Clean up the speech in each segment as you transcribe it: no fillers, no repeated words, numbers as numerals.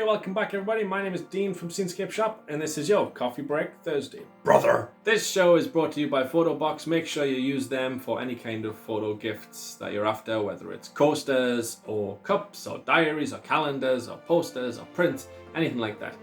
welcome back everybody. My name is Dean from Scenescapeshop and this is your Coffee Break Thursday. Brother! This show is brought to you by PhotoBox. Make sure you use them for any kind of photo gifts that you're after, whether it's coasters or cups or diaries or calendars or posters or prints, anything like that.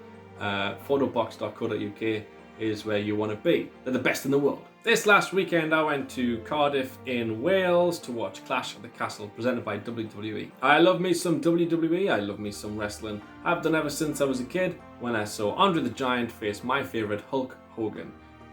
Photobox.co.uk is where you want to be. They're the best in the world. This last weekend I went to Cardiff in Wales to watch Clash at the Castle presented by WWE. I love me some WWE, I love me some wrestling. I've done ever since I was a kid when I saw Andre the Giant face my favourite Hulk Hogan,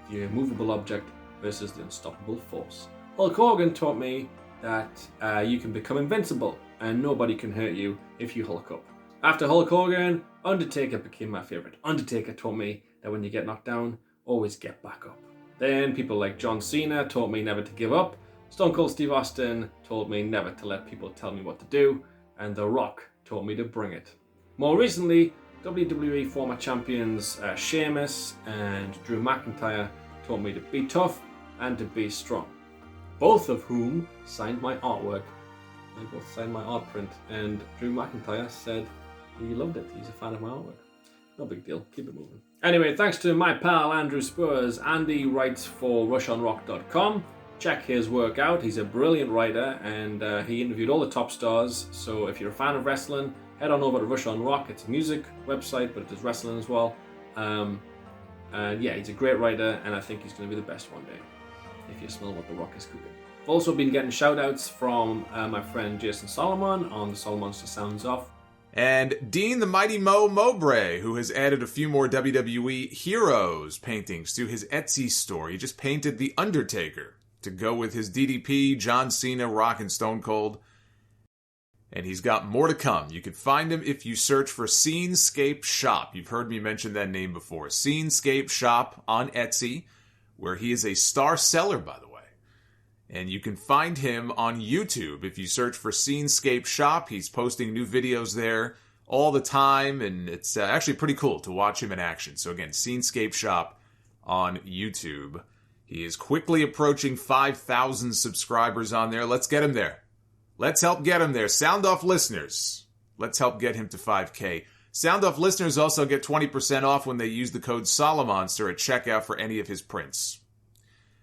the immovable object versus the unstoppable force. Hulk Hogan taught me that you can become invincible and nobody can hurt you if you Hulk up. After Hulk Hogan, Undertaker became my favourite. Undertaker taught me that when you get knocked down, always get back up. Then people like John Cena taught me never to give up. Stone Cold Steve Austin told me never to let people tell me what to do. And The Rock taught me to bring it. More recently, WWE former champions Sheamus and Drew McIntyre taught me to be tough and to be strong. Both of whom signed my artwork. They both signed my art print. And Drew McIntyre said he loved it. He's a fan of my artwork. No big deal. Keep it moving. Anyway, thanks to my pal Andrew Spurs. Andy writes for rushonrock.com. Check his work out. He's a brilliant writer and he interviewed all the top stars. So if you're a fan of wrestling, head on over to Rush on Rock. It's a music website, but it does wrestling as well. And yeah, he's a great writer and I think he's going to be the best one day, if you smell what The Rock is cooking. I've also been getting shout outs from my friend Jason Solomon on the Solomonster Sounds Off. And Dean the Mighty Mo Mowbray, who has added a few more WWE Heroes paintings to his Etsy store. He just painted The Undertaker to go with his DDP, John Cena, Rock, and Stone Cold. And he's got more to come. You can find him if you search for Scenescapeshop. You've heard me mention that name before. Scenescapeshop on Etsy, where he is a star seller, by the way. And you can find him on YouTube. If you search for Scenescapeshop, he's posting new videos there all the time, and it's actually pretty cool to watch him in action. So again, Scenescapeshop on YouTube. He is quickly approaching 5,000 subscribers on there. Let's get him there. Let's help get him there. Sound Off listeners, let's help get him to 5K. Sound Off listeners also get 20% off when they use the code SOLOMONSTER at checkout for any of his prints.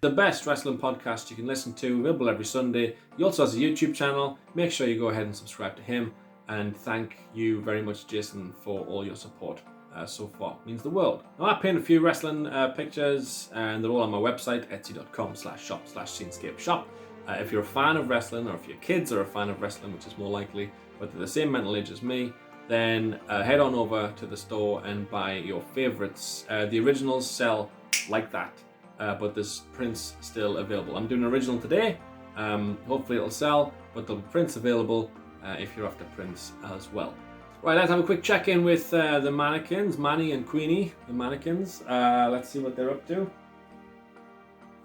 The best wrestling podcast you can listen to, available every Sunday. He also has a YouTube channel. Make sure you go ahead and subscribe to him. And thank you very much, Jason, for all your support so far. It means the world. Now, I paint a few wrestling pictures, and they're all on my website, etsy.com/shop/Scenescapeshop. If you're a fan of wrestling, or if your kids are a fan of wrestling, which is more likely, but they're the same mental age as me, then head on over to the store and buy your favorites. The originals sell like that. But there's prints still available. I'm doing an original today. Hopefully it'll sell, but there'll be prints available if you're after prints as well. Right, let's have a quick check-in with the mannequins, Manny and Queenie, the mannequins. Let's see what they're up to.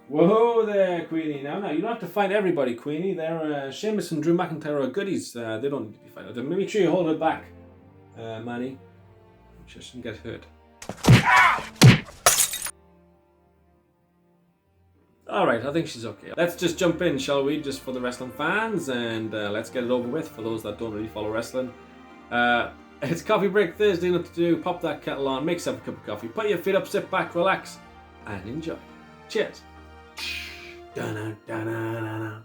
Whoa there, Queenie. Now, you don't have to fight everybody, Queenie. They're Sheamus and Drew McIntyre are goodies. They don't need to be fighting. Make sure you hold it back, Manny. She shouldn't get hurt. Alright, I think she's okay. Let's just jump in, shall we, just for the wrestling fans, and let's get it over with for those that don't really follow wrestling. It's Coffee Break Thursday, nothing to do. Pop that kettle on, make yourself a cup of coffee, put your feet up, sit back, relax, and enjoy. Cheers. Da-na, da-na, da-na.